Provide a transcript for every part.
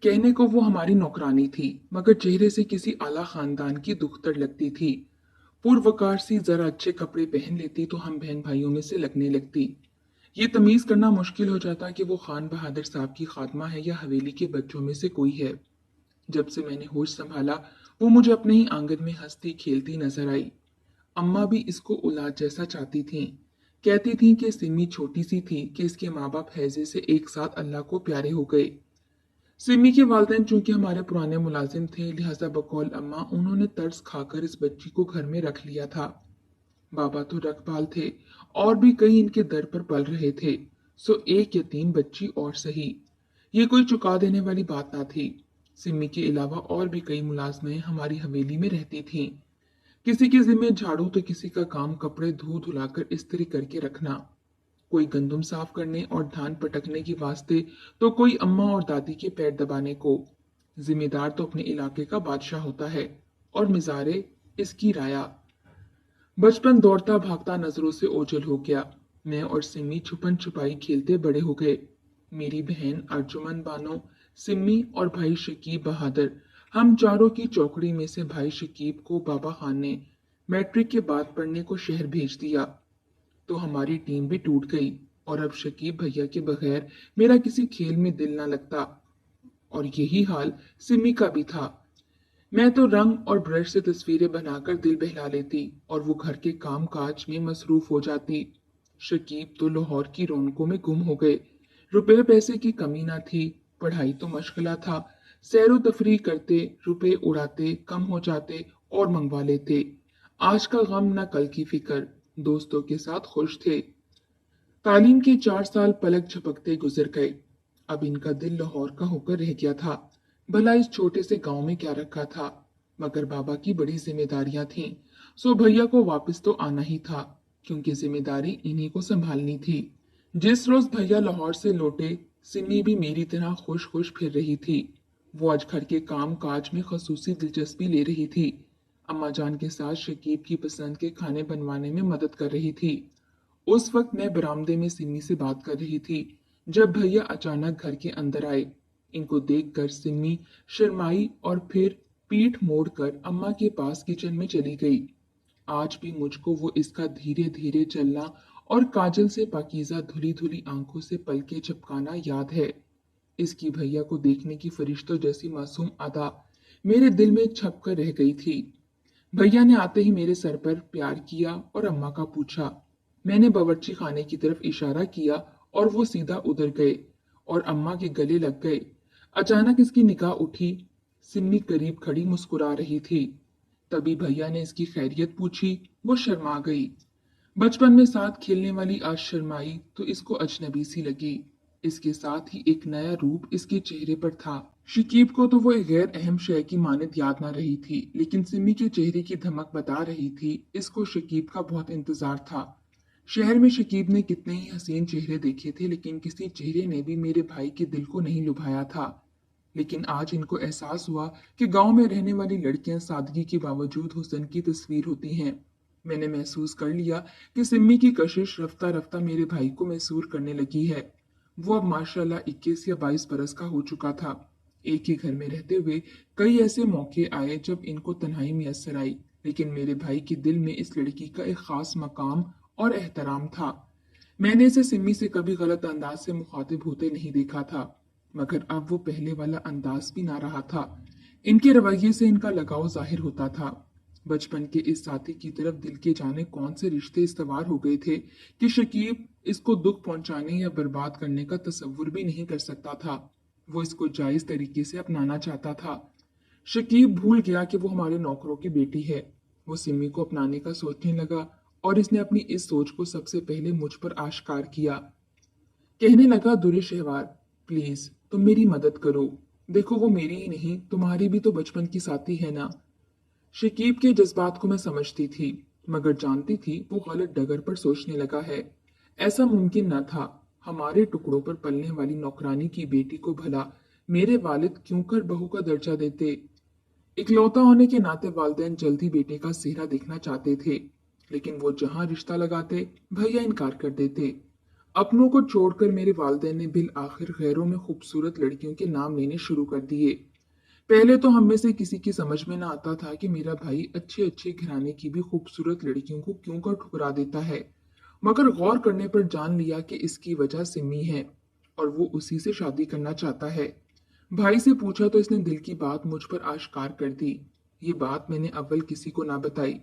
कहने को वो हमारी नौकरानी थी, मगर चेहरे से किसी आला खानदान की दुख्तर लगती थी। पुरवकार सी जरा अच्छे कपड़े पहन लेती तो हम बहन भाइयों में से लगने लगती। ये तमीज करना मुश्किल हो जाता कि वो खान बहादुर साहब की खात्मा है या हवेली के बच्चों में से कोई है। जब से मैंने होश संभाला, वो मुझे अपने ही आंगन में हंसती खेलती नजर आई। अम्मा भी इसको औलाद जैसा चाहती थीं। कहती थीं कि सिमी छोटी सी थी कि इसके माँ बाप हैजे से एक साथ अल्लाह को प्यारे हो गए। सिमी के वालिदैन चूंकि हमारे पुराने मुलाजिम थे, लिहाजा बकौल अम्मा उन्होंने तर्स खाकर इस बच्ची को घर में रख लिया था। बाबा तो रखवाल थे और भी कई इनके दर पर पल रहे थे, सो एक यतीम बच्ची और सही। ये कोई चुका देने वाली बात ना थी। सिमी के अलावा और भी कई मुलाजमें हमारी हवेली में रहती थीं। किसी के जिम्मे झाड़ू तो किसी का काम कपड़े धो धुलाकर इस्त्री करके रखना, कोई गंदुम साफ करने और धान पटकने की वास्ते, तो कोई अम्मा और दादी के पैर दबाने को। जिम्मेदार तो अपने इलाके का बादशाह होता है और मिजारे इसकी राया। बचपन दौड़ता भागता नजरों से ओझल हो गया। मैं और सिमी छुपन छुपाई खेलते बड़े हो गए। मेरी बहन अर्जुमन बानो, सिमी और भाई शकीब बहादुर, हम चारों की चौकड़ी में से भाई शकीब को बाबा खान ने मैट्रिक के बाद पढ़ने को शहर भेज दिया, तो हमारी टीम भी टूट गई और अब शकीब भैया के बगैर मेरा किसी खेल में दिल ना लगता। और यही हाल सिमी का भी था। मैं तो रंग और ब्रश से तस्वीरें बनाकर दिल बहला लेती और वो घर के काम काज में मसरूफ हो जाती। शकीब तो लाहौर की रौनकों में गुम हो गए। रुपए पैसे की कमी ना थी, पढ़ाई तो मशगला था। सैरो तफरी करते, रुपए उड़ाते, कम हो जाते और मंगवा लेते। आज का गम ना कल की फिक्र, दोस्तों के साथ खुश थे। तालीम के 4 साल पलक झपकते गुजर गए। अब इनका दिल लाहौर का होकर रह गया था। भला इस छोटे से गांव में क्या रखा था, मगर बाबा की बड़ी जिम्मेदारियां थीं, सो भैया को वापस तो आना ही था, क्योंकि जिम्मेदारी इन्हीं को संभालनी थी। जिस रोज भैया लाहौर से लौटे, सिमी भी मेरी तरह खुश खुश फिर रही थी। वो आज घर के काम काज में खसूसी दिलचस्पी ले रही थी। अम्मा जान के साथ शकीब की पसंद के खाने बनवाने में मदद कर रही थी। उस वक्त मैं बरामदे में सिमी से बात कर रही थी, जब भैया अचानक घर के अंदर आए। इनको देखकर सिमी शर्माई और फिर पीठ मोड़कर अम्मा के पास किचन में चली गई। आज भी मुझको वो इसका धीरे धीरे चलना और काजल से पाकीज़ा धुली धुली आंखों से पलके झपकाना याद है। इसकी भैया को देखने की फरिश्तों जैसी मासूम अदा मेरे दिल में छप कर रह गई थी। भैया ने आते ही मेरे सर पर प्यार किया और अम्मा का पूछा। मैंने बावर्ची खाने की तरफ इशारा किया और वो सीधा उधर गए और अम्मा के गले लग गए। अचानक इसकी निगाह उठी। सिमी करीब खड़ी मुस्कुरा रही थी। तभी भैया ने इसकी खैरियत पूछी। वो शर्मा गई। बचपन में साथ खेलने वाली आज शर्माई तो इसको अजनबी सी लगी। इसके साथ ही एक नया रूप इसके चेहरे पर था। शकीब को तो वो एक गैर अहम शय की मानद याद ना रही थी, लेकिन सिमी के चेहरे की धमक बता रही थी इसको शकीब का बहुत इंतजार था। शहर में शकीब ने कितने ही हसीन चेहरे देखे थे, लेकिन किसी चेहरे ने भी मेरे भाई के दिल को नहीं लुभाया था। लेकिन आज इनको एहसास हुआ कि गांव में रहने वाली लड़कियां सादगी के बावजूद हुस्न की तस्वीर होती हैं। मैंने महसूस कर लिया कि सिम्मी की कशिश रफ्ता रफ्ता मेरे भाई को महसूर करने लगी है। वो अब माशाल्लाह 21 या 22 बरस का हो चुका था। एक ही घर में रहते हुए कई ऐसे मौके आए जब इनको तन्हाई मैसर आई, लेकिन मेरे भाई के दिल में इस लड़की का एक खास मकाम और एहतराम था। मैंने इसे सिम्मी से कभी गलत अंदाज से मुखातिब होते नहीं देखा था, मगर अब वो पहले वाला अंदाज भी ना रहा था। इनके रवैये से इनका लगाव जाहिर होता था। बचपन के इस साथी की तरफ दिल के जाने कौन से रिश्ते इस्तवार हो गए थे कि शकीब इसको दुख पहुंचाने या बर्बाद करने का तसव्वुर भी नहीं कर सकता था। वो इसको जायज तरीके से अपनाना चाहता था। शकीब भूल गया कि वो हमारे नौकरों की बेटी है। वो सिमी को अपनाने का सोचने लगा और इसने अपनी इस सोच को सबसे पहले मुझ पर आश्कार किया। कहने लगा, दुरे शहवार, प्लीज तुम मेरी मदद करो। देखो वो मेरी ही नहीं तुम्हारी भी तो बचपन की साथी है ना। शकीब के जज्बात को मैं समझती थी, मगर जानती थी वो गलत डगर पर सोचने लगा है। ऐसा मुमकिन न था। हमारे टुकड़ों पर पलने वाली नौकरानी की बेटी को भला मेरे वालिद क्यों कर बहू का दर्जा देते। इकलौता होने के नाते वालिदैन जल्दी बेटे का सेहरा देखना चाहते थे, लेकिन वो जहां रिश्ता लगाते भैया इनकार कर देते। अपनों को छोड़कर मेरे वालिदैन ने बिल आखिर गैरों में खूबसूरत लड़कियों के नाम लेने शुरू कर दिए। पहले तो हम में से किसी की समझ में ना आता था कि मेरा भाई अच्छे अच्छे घराने की भी खूबसूरत लड़कियों को क्यों कर ठुकरा देता है, मगर गौर करने पर जान लिया कि इसकी वजह सिमी है और वो उसी से शादी करना चाहता है। भाई से पूछा तो इसने दिल की बात मुझ पर आश्कार कर दी। ये बात मैंने अव्वल किसी को ना बताई।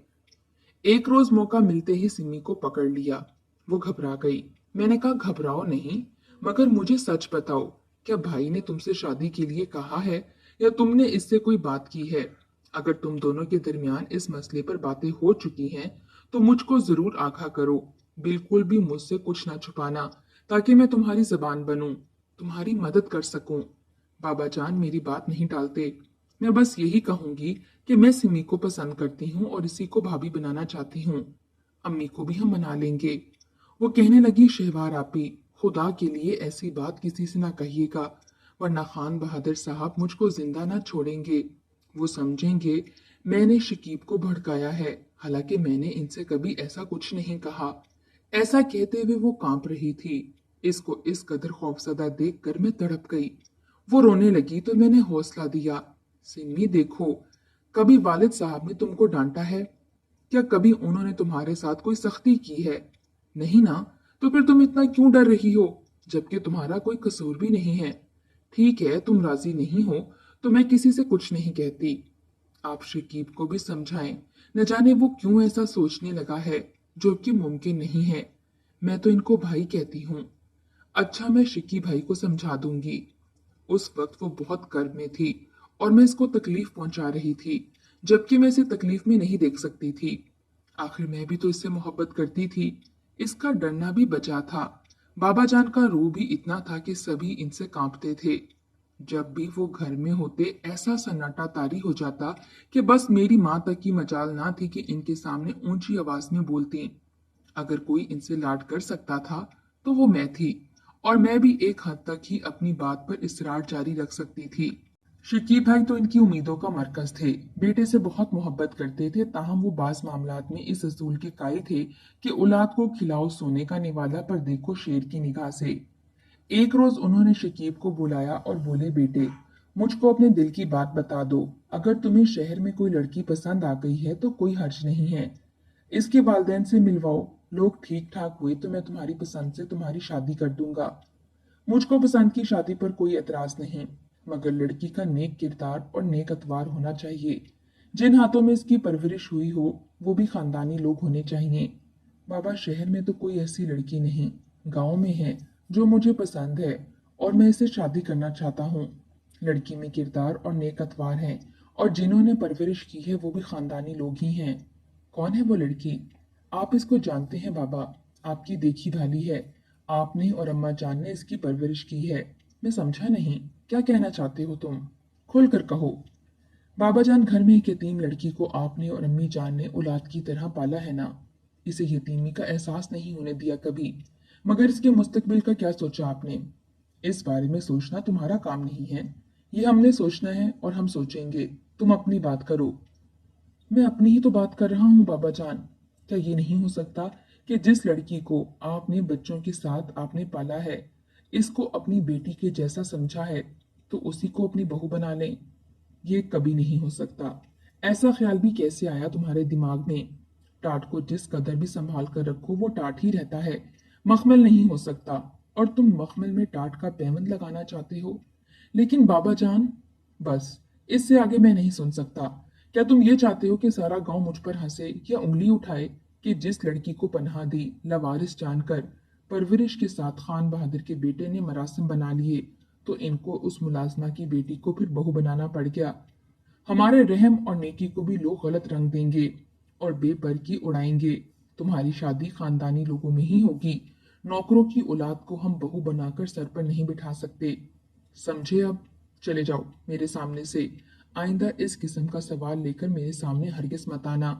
एक रोज मौका मिलते ही सिमी को पकड़ लिया। वो घबरा गई। मैंने कहा घबराओ नहीं, मगर मुझे सच बताओ, क्या भाई ने तुमसे शादी के लिए कहा है या तुमने इससे कोई बात की है? अगर तुम दोनों के दरमियान इस मसले पर बातें हो चुकी हैं तो मुझको जरूर आगाह करो। बिल्कुल भी मुझसे कुछ ना छुपाना, ताकि मैं तुम्हारी जबान बनूं, तुम्हारी मदद कर सकूं। बाबा जान मेरी बात नहीं टालते। मैं बस यही कहूंगी कि मैं सिमी को पसंद करती हूँ और इसी को भाभी बनाना चाहती हूँ। अम्मी को भी हम मना लेंगे। वो कहने लगी, शहवार आपी, खुदा के लिए ऐसी बात किसी से ना कहिएगा, वरना खान बहादुर साहब मुझको जिंदा ना छोड़ेंगे। वो समझेंगे मैंने शकीब को भड़काया है, हालांकि मैंने इनसे कभी ऐसा कुछ नहीं कहा। ऐसा कहते हुए वो कांप रही थी। इसको इस कदर खौफजदा देखकर मैं तड़प गई। वो रोने लगी तो मैंने हौसला दिया। सिमी देखो, कभी वालिद साहब ने तुमको डांटा है? क्या कभी उन्होंने तुम्हारे साथ कोई सख्ती की है? नहीं ना? तो फिर तुम इतना क्यों डर रही हो, जबकि तुम्हारा कोई कसूर भी नहीं है? ठीक है, तुम राजी नहीं हो तो मैं किसी से कुछ नहीं कहती। आप शकीब को भी समझाएं, न जाने वो क्यों ऐसा सोचने लगा है, जो कि मुमकिन नहीं है। मैं तो इनको भाई कहती हूँ। अच्छा, मैं शकीब भाई को समझा दूंगी। उस वक्त वो बहुत कर्ब में थी और मैं इसको तकलीफ पहुंचा रही थी, जबकि मैं इसे तकलीफ में नहीं देख सकती थी। आखिर मैं भी तो इससे मोहब्बत करती थी। इसका डरना भी बचा था। बाबा जान का रूह भी इतना था कि सभी इनसे कांपते थे। जब भी वो घर में होते ऐसा सन्नाटा तारी हो जाता कि बस मेरी माँ तक की मजाल ना थी कि इनके सामने ऊंची आवाज में बोलती। अगर कोई इनसे लाड कर सकता था तो वो मैं थी, और मैं भी एक हद तक ही अपनी बात पर इसरार जारी रख सकती थी। शकीब भाई तो इनकी उम्मीदों का मरकज थे। बेटे से बहुत मोहब्बत करते थे, ताहम वो बास मामलात में इस असूल के कायल थे कि औलाद को खिलाओ सोने का निवाला, पर देखो शेर की निगाह से। एक रोज उन्होंने शकीब को बुलाया और बोले, बेटे, मुझको अपने दिल की बात बता दो। अगर तुम्हें शहर में कोई लड़की पसंद आ गई है तो कोई हर्ज नहीं है। इसके वालिदैन से मिलवाओ। लोग ठीक ठाक हुए तो मैं तुम्हारी पसंद से तुम्हारी शादी कर दूंगा। मुझको पसंद की शादी पर कोई एतराज नहीं, मगर लड़की का नेक किरदार और नेक अतवार होना चाहिए। जिन हाथों में इसकी परवरिश हुई हो वो भी खानदानी लोग होने चाहिए। बाबा, शहर में तो कोई ऐसी लड़की नहीं, गांव में है जो मुझे पसंद है और मैं इसे शादी करना चाहता हूँ। लड़की में किरदार और नेक अतवार हैं, और जिन्होंने परवरिश की है वो भी खानदानी लोग ही हैं। कौन है वो लड़की? आप इसको जानते हैं बाबा, आपकी देखी भाली है। आपने और अम्मा जान ने इसकी परवरिश की है। मैं समझा नहीं, क्या कहना चाहते हो तुम? खुल कर कहो। बाबा जान, घर में एक यतीम लड़की को आपने और अम्मी जान ने औलाद की तरह पाला है ना। इसे यतीमी का एहसास नहीं होने दिया कभी। मगर इसके मुस्तकबिल का क्या सोचा आपने? इस बारे में सोचना तुम्हारा काम नहीं है। ये हमने सोचना है और हम सोचेंगे। तुम अपनी बात करो। मैं अपनी ही तो बात कर रहा हूँ बाबा जान। क्या ये नहीं हो सकता कि जिस लड़की को आपने बच्चों के साथ आपने पाला है, इसको अपनी बेटी के जैसा समझा है, तो उसी को अपनी बहू बना लें? ये कभी नहीं हो सकता। ऐसा ख्याल भी कैसे आया तुम्हारे दिमाग में? टाट को जिस कदर भी संभाल कर रखो वो टाट ही रहता है, मखमल नहीं हो सकता। और तुम मखमल में टाट का पैबंद लगाना चाहते हो। लेकिन बाबा जान, बस, इससे आगे मैं नहीं सुन सकता। क्या तुम ये चाहते हो कि सारा गांव मुझ पर हंसे या उंगली उठाए कि जिस लड़की को पनाह दी लवारिस जानकर परवरिश के साथ खान बहादुर के बेटे ने मरासिम बना लिए, तो इनको उस मुलाजमा की बेटी को फिर बहू बनाना पड़ गया? हमारे रहम और नेकी को भी लोग गलत रंग देंगे और बेपरकी उड़ाएंगे। तुम्हारी शादी खानदानी लोगों में ही होगी। नौकरों की औलाद को हम बहू बनाकर सर पर नहीं बिठा सकते। समझे अब? चले जाओ मेरे सामने से। आइंदा इस किस्म का सवाल लेकर मेरे सामने हरगिज मत आना।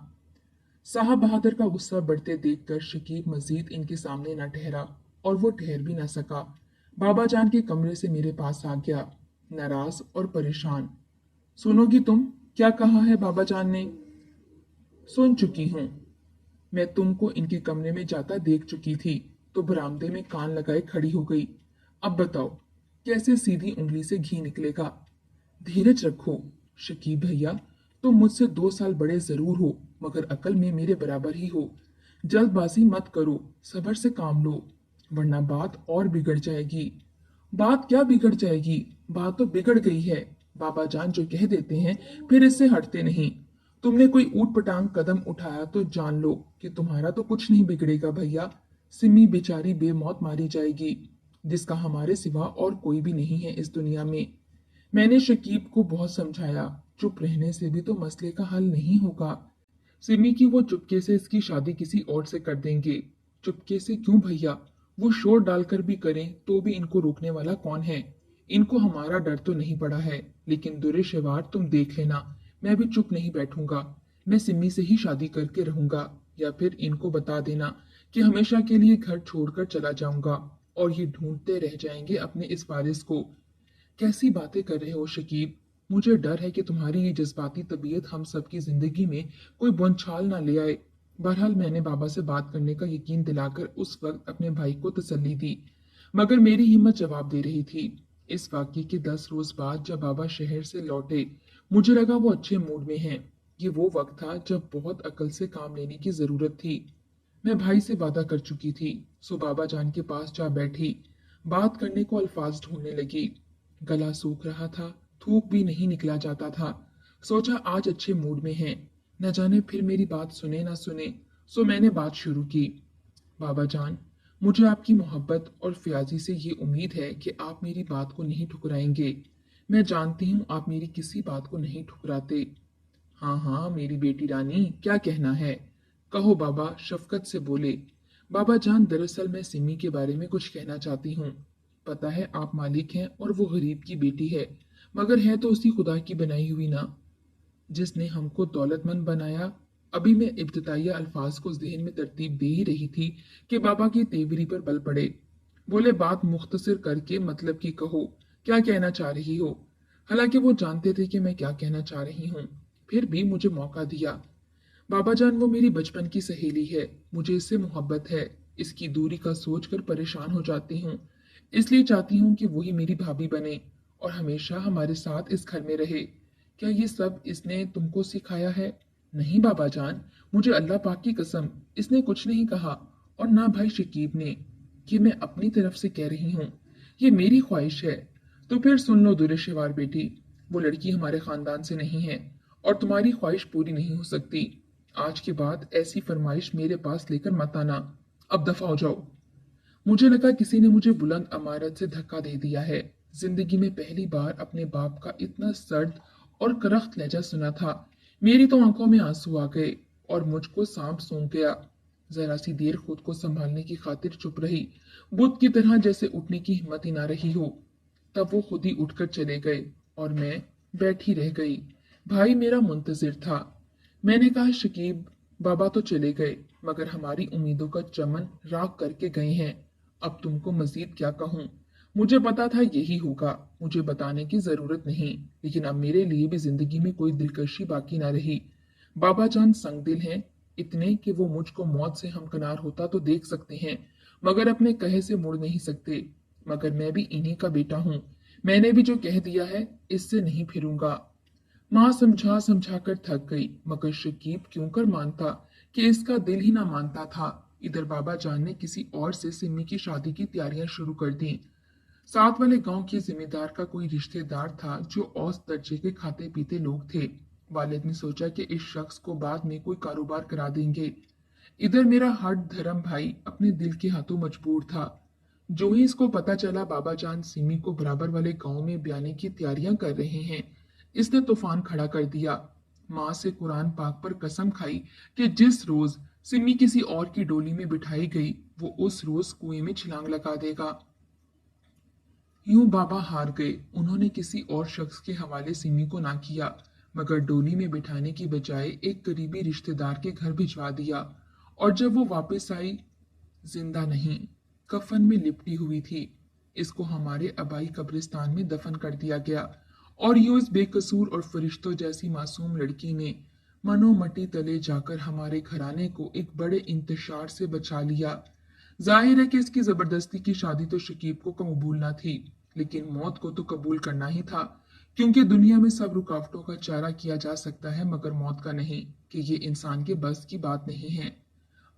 साहब बहादुर का गुस्सा बढ़ते देखकर शकीब मजीद इनके सामने न ठहरा, और वो ठहर भी न सका। बाबा जान के कमरे से मेरे पास आ गया, नाराज और परेशान। सुनोगी तुम? क्या कहा है बाबा जान ने? सुन चुकी हूं। मैं तुमको इनके कमरे में जाता देख चुकी थी। तो बरामदे में कान लगाए खड़ी हो गई। अब बताओ, कैसे सीधी उंगली से घी निकलेगा? धीरज रखो शकीब भैया, तुम मुझसे 2 साल बड़े जरूर हो, मगर अकल में मेरे बराबर ही हो। जल्दबाजी मत करो, सब्र से काम लो, वरना बात और बिगड़ जाएगी। बात क्या बिगड़ जाएगी? बात तो बिगड़ गई है। बाबा जान जो कह देते हैं फिर इससे हटते नहीं। तुमने कोई ऊट पटांग कदम उठाया तो जान लो कि तुम्हारा तो कुछ नहीं बिगड़ेगा भैया। सिमी बेचारी बेमौत मारी जाएगी, जिसका हमारे सिवा और कोई भी नहीं है इस दुनिया में। मैंने शकीब को बहुत समझाया, चुप रहने से भी तो मसले का हल नहीं होगा। सिमी की वो चुपके से इसकी शादी किसी और से कर देंगे। चुपके से क्यों भैया? वो शोर डालकर भी करें तो भी इनको रोकने वाला कौन है? इनको हमारा डर तो नहीं पड़ा है, लेकिन दुरेशवार तुम देख लेना, मैं भी चुप नहीं बैठूंगा। मैं सिमी से ही शादी करके रहूंगा, या फिर इनको बता देना कि हमेशा के लिए घर छोड़कर चला जाऊंगा और ये ढूंढते रह जाएंगे अपने इस वारिस को। कैसी बातें कर रहे हो शकीब? मुझे डर है कि तुम्हारी ये जज्बाती तबीयत हम सबकी जिंदगी में कोई बुनछाल ना ले आए। बहरहाल मैंने बाबा से बात करने का यकीन दिलाकर उस वक्त अपने भाई को तसल्ली दी, मगर मेरी हिम्मत जवाब दे रही थी। इस वाक्य के 10 रोज बाद जब बाबा शहर से लौटे, मुझे लगा वो अच्छे मूड में हैं। ये वो वक्त था जब बहुत अकल से काम लेने की जरूरत थी। मैं भाई से वादा कर चुकी थी, सो बाबा जान के पास जा बैठी। बात करने को अल्फाज ढूंढने लगी। गला सूख रहा था, थूक भी नहीं निकला जाता था। सोचा आज अच्छे मूड में हैं, न जाने फिर मेरी बात सुने ना सुने। सो मैंने बात शुरू की। बाबा जान, मुझे आपकी मोहब्बत और फ्याजी से ये उम्मीद है कि आप मेरी बात को नहीं ठुकराएंगे। मैं जानती हूँ आप मेरी किसी बात को नहीं ठुकराते। हाँ हाँ मेरी बेटी रानी, क्या कहना है? कहो बाबा, शफकत से बोले। बाबा जान, दरअसल मैं सिमी के बारे में कुछ कहना चाहती हूँ। पता है आप मालिक हैं और वो गरीब की बेटी है, मगर है तो उसी खुदा की बनाई हुई ना, जिसने हमको दौलतमंद बनाया। अभी मैं इब्तिदाइया अल्फाज को जहन में तरतीब दे ही रही थी कि बाबा की तेवरी पर बल पड़े। बोले, बात मुख्तसर करके मतलब की कहो, क्या कहना चाह रही हो? हालांकि वो जानते थे कि मैं क्या कहना चाह रही हूँ, फिर भी मुझे मौका दिया। बाबा जान, वो मेरी बचपन की सहेली है, मुझे इससे मोहब्बत है। इसकी दूरी का सोचकर परेशान हो जाती हूँ, इसलिए चाहती हूँ कि वही मेरी भाभी बने और हमेशा हमारे साथ इस घर में रहे। क्या ये सब इसने तुमको सिखाया है? नहीं बाबा जान, मुझे अल्लाह पाक की कसम, इसने कुछ नहीं कहा, और ना भाई शकीब ने। ये मैं अपनी तरफ से कह रही हूँ, ये मेरी ख्वाहिश है। तो फिर सुन लो दुरेशेवार बेटी, वो लड़की हमारे खानदान से नहीं है और तुम्हारी ख्वाहिश पूरी नहीं हो सकती। आज के बाद ऐसी फरमाइश मेरे पास लेकर मत आना। अब दफा हो जाओ। मुझे लगा किसी ने मुझे बुलंद अमारत से धक्का दे दिया है। जिंदगी में पहली बार अपने बाप का इतना सर्द और करख्त लहजा सुना था। मेरी तो आंखों में आंसू आ गए और मुझको सांप सूंघ गया। जरा सी देर खुद को संभालने की खातिर चुप रही, बुत की तरह जैसे उठने की हिम्मत ही ना रही हो। तब वो खुद ही उठकर चले गए और मैं बैठी रह गई। भाई मेरा मुंतजिर था। मैंने कहा, शकीब, बाबा तो चले गए, मगर हमारी उम्मीदों का चमन राख करके गए हैं। अब तुमको मजीद क्या कहूँ? मुझे पता था यही होगा, मुझे बताने की जरूरत नहीं, लेकिन अब मेरे लिए भी जिंदगी में कोई दिलकशी बाकी ना रही। बाबा जान संगदिल हैं, इतने कि वो मुझको मौत से हमकनार होता तो देख सकते हैं, मगर अपने कहे से मुड़ नहीं सकते। मगर मैं भी इन्हीं का बेटा हूँ, मैंने भी जो कह दिया है इससे नहीं फिरूंगा। माँ समझा समझा कर थक गई, मगर शकीब क्यों कर मानता कि इसका दिल ही ना मानता था। इधर बाबा जान ने किसी और से सिमी की शादी की तैयारियां शुरू कर दी। साथ वाले गांव के जिम्मेदार का कोई रिश्तेदार था जो औसत दर्जे के खाते पीते लोग थे। वालिद ने सोचा कि इस शख्स को बाद में कोई कारोबार करा देंगे। इधर मेरा हट धर्म भाई अपने दिल के हाथों मजबूर था। जो ही इसको पता चला बाबा जान सिमी को बराबर वाले गांव में ब्याने की तैयारियां कर रहे हैं, इसने तूफान खड़ा कर दिया। माँ से कुरान पाक पर कसम खाई कि जिस रोज सिमी किसी और की डोली में बिठाई गई, वो उस रोज कुएं में छलांग लगा देगा। यूं बाबा हार गए। उन्होंने किसी और शख्स के हवाले सिमी को ना किया, मगर डोली में बिठाने की बजाय एक करीबी रिश्तेदार के घर भिजवा दिया। और जब वो वापस आई, जिंदा नहीं, कफन में लिपटी हुई थी। इसको हमारे आबाई कब्रिस्तान में दफन कर दिया गया और यूं इस बेकसूर और फरिश्तों जैसी मासूम लड़की ने मनो मट्टी तले जाकर हमारे घराने को एक बड़े इंतशार से बचा लिया। जाहिर है कि इसकी जबरदस्ती की शादी तो शकीब को कबूल न थी, लेकिन मौत को तो कबूल करना ही था, क्योंकि दुनिया में सब रुकावटों का चारा किया जा सकता है मगर मौत का नहीं, कि ये इंसान के बस की बात नहीं है।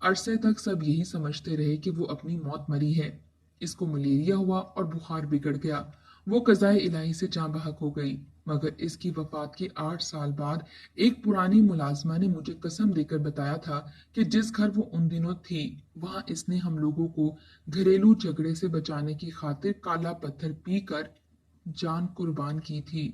अरसे तक सब यही समझते रहे कि वो अपनी मौत मरी है। इसको मलेरिया हुआ और बुखार बिगड़ गया। वो कज़ाए इलाही से जाँ बहक हो गई। मगर इसकी वफात के 8 साल बाद एक पुरानी मुलाजमा ने मुझे कसम देकर बताया था कि जिस घर वो उन दिनों थी, वहां इसने हम लोगों को घरेलू झगड़े से बचाने की खातिर काला पत्थर पीकर जान कुर्बान की थी।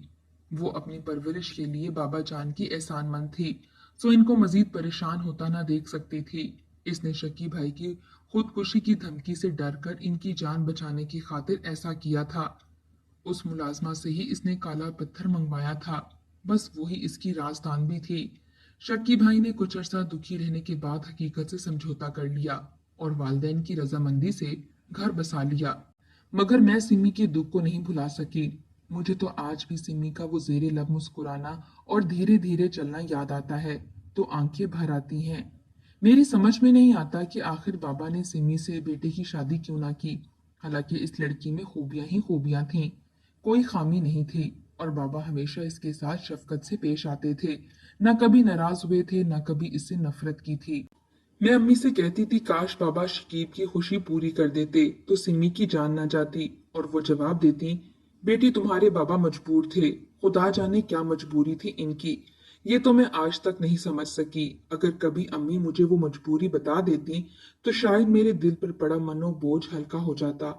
वो अपनी परवरिश के लिए बाबा जान की एहसानमंद थी, सो इनको मजीद परेशान होता ना देख सकती थी। इसने शकी भाई की खुदकुशी की धमकी से डरकर इनकी जान बचाने की खातिर ऐसा किया था। उस मुलाजमा से ही इसने काला पत्थर मंगवाया था। बस वही इसकी राजदान भी थी। शक्की भाई ने कुछ अरसा दुखी रहने के बाद हकीकत से समझौता कर लिया और वालदेन की रजामंदी से घर बसा लिया। मगर मैं सिमी के दुख को नहीं भुला सकी। मुझे तो आज भी सिमी का वो जेरे लब मुस्कुराना और धीरे धीरे चलना याद आता है तो आंखें भर आती हैं। मेरी समझ में नहीं आता कि आखिर बाबा ने सिमी से बेटे की शादी क्यों ना की। हालांकि इस लड़की में खूबियां ही खूबियां थीं, कोई खामी नहीं थी, और बाबा हमेशा इसके साथ शफकत से पेश आते थे। न कभी नाराज हुए थे, न कभी इससे नफरत की थी। मैं अम्मी से कहती थी काश बाबा शकीब की खुशी पूरी कर देते तो सिमी की जान ना जाती, और वो जवाब देती, बेटी तुम्हारे बाबा मजबूर थे, खुदा जाने क्या मजबूरी थी इनकी। ये तो मैं आज तक नहीं समझ सकी। अगर कभी अम्मी मुझे वो मजबूरी बता देती तो शायद मेरे दिल पर पड़ा मनो बोझ हल्का हो जाता।